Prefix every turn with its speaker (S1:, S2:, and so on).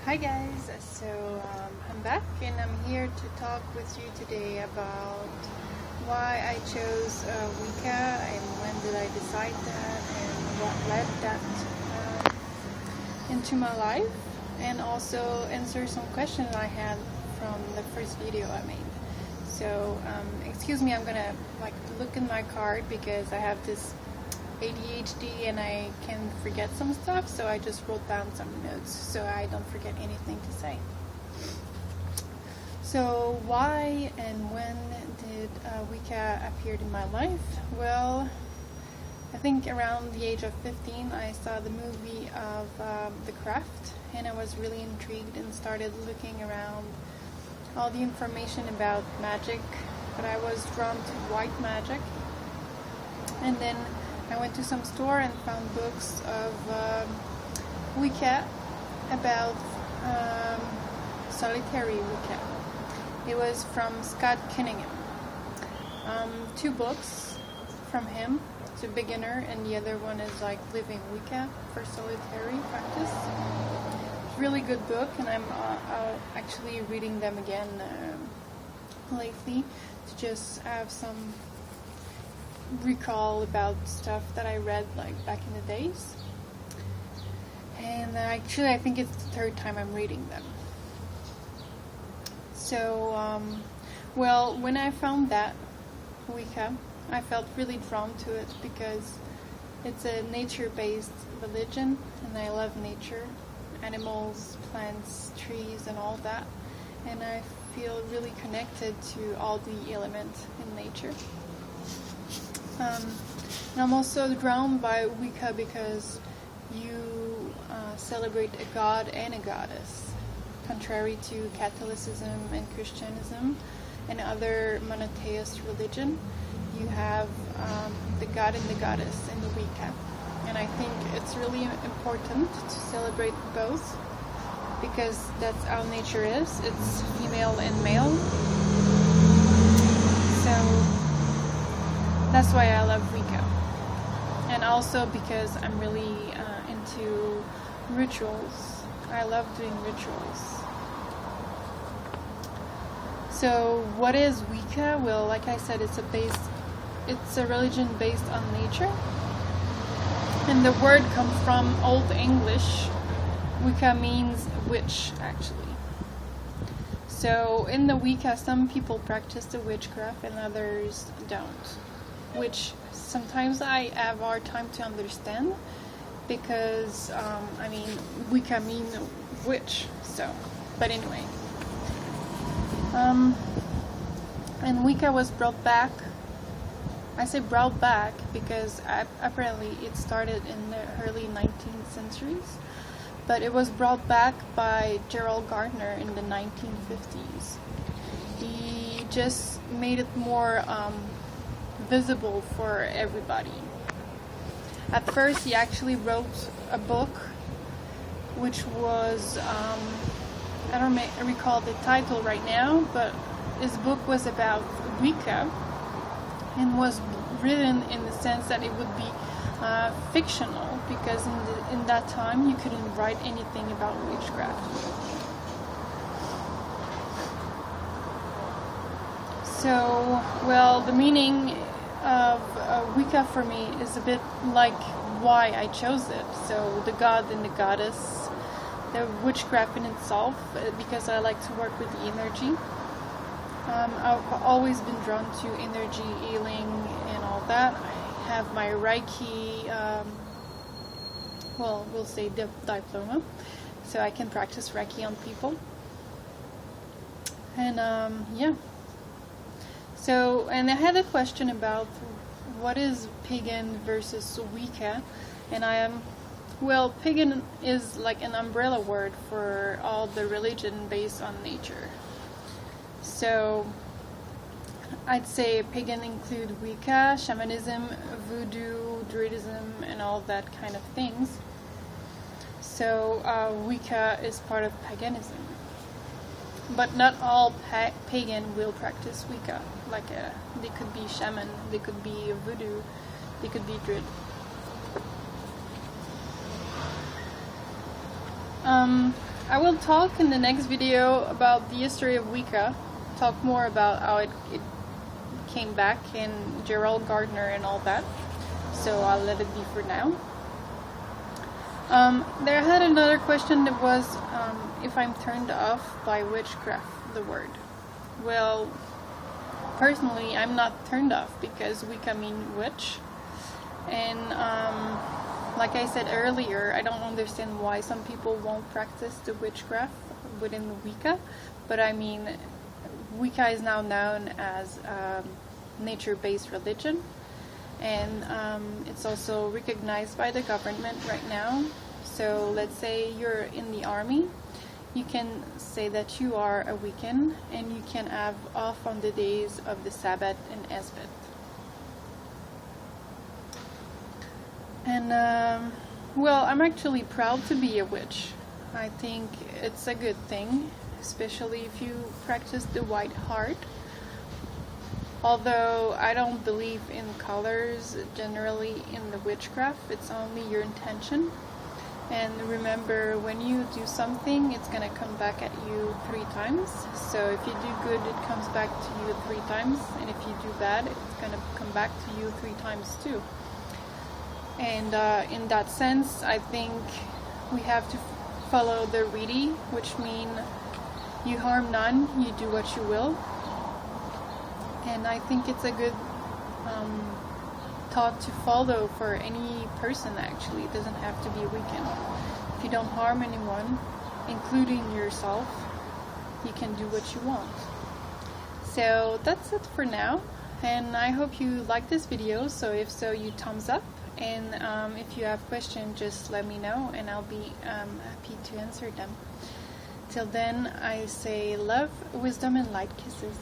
S1: Hi guys, I'm back and I'm here to talk with you today about why I chose Wicca and when did I decide that and what led that into my life, and also answer some questions I had from the first video I made. So excuse me, I'm gonna look in my card because I have this ADHD and I can forget some stuff, so I just wrote down some notes so I don't forget anything to say. So why and when did Wicca appear in my life? Well, I think around the age of 15 I saw the movie of The Craft, and I was really intrigued and started looking around all the information about magic, but I was drawn to white magic. And then I went to some store and found books of Wicca about solitary Wicca. It was from Scott Cunningham. Two books from him, it's a beginner, and the other one is like Living Wicca for solitary practice. Really good book, and I'm actually reading them again lately to just have some recall about stuff that I read back in the days. And actually I think it's the third time I'm reading them. So well, when I found that Wicca, I felt really drawn to it because it's a nature-based religion and I love nature, animals, plants, trees and all that, and I feel really connected to all the elements in nature. And I'm also drawn by Wicca because you celebrate a god and a goddess, contrary to Catholicism and Christianism and other monotheist religion. You have the god and the goddess in the Wicca, and I think it's really important to celebrate both because that's how nature is. It's female and male. So that's why I love Wicca, and also because I'm really into rituals. I love doing rituals. So what is Wicca? Well, like I said, it's a religion based on nature, and the word comes from Old English. Wicca means witch, actually. So in the Wicca, some people practice the witchcraft and others don't, which sometimes I have a hard time to understand because, Wicca means witch, so, but anyway. And Wicca was brought back, I say brought back because apparently it started in the early 19th centuries, but it was brought back by Gerald Gardner in the 1950s. He just made it more visible for everybody. At first he actually wrote a book which was I don't recall the title right now, but his book was about Wicca and was written in the sense that it would be fictional because in that time you couldn't write anything about witchcraft. So, well, the meaning of Wicca for me is a bit like why I chose it. So the god and the goddess, the witchcraft in itself, because I like to work with the energy. I've always been drawn to energy healing and all that. I have my Reiki, we'll say diploma, so I can practice Reiki on people. And yeah. So, and I had a question about what is pagan versus Wicca, and well, pagan is like an umbrella word for all the religion based on nature. So, I'd say pagan include Wicca, shamanism, voodoo, druidism, and all that kind of things. So, Wicca is part of paganism. But not all pagan will practice Wicca. They could be shaman, they could be voodoo, they could be druid. I will talk in the next video about the history of Wicca, talk more about how it came back, and Gerald Gardner and all that. So I'll let it be for now. There had another question that was if I'm turned off by witchcraft, the word. Well, personally, I'm not turned off because Wicca means witch. And like I said earlier, I don't understand why some people won't practice the witchcraft within the Wicca. But I mean, Wicca is now known as nature-based religion. And it's also recognized by the government right now. So let's say you're in the army, you can say that you are a Wiccan, and you can have off on the days of the Sabbath and Esbeth. And well, I'm actually proud to be a witch. I think it's a good thing, especially if you practice the white heart. Although I don't believe in colors generally in the witchcraft, it's only your intention. And remember, when you do something, it's going to come back at you 3 times. So if you do good, it comes back to you 3 times. And if you do bad, it's going to come back to you 3 times too. And in that sense, I think we have to follow the Riti, which means you harm none, you do what you will. And I think it's a good thought to follow for any person, actually. It doesn't have to be a Wiccan. If you don't harm anyone, including yourself, you can do what you want. So that's it for now. And I hope you like this video. So if so, you thumbs up. And if you have questions, just let me know and I'll be happy to answer them. Till then, I say love, wisdom, and light kisses.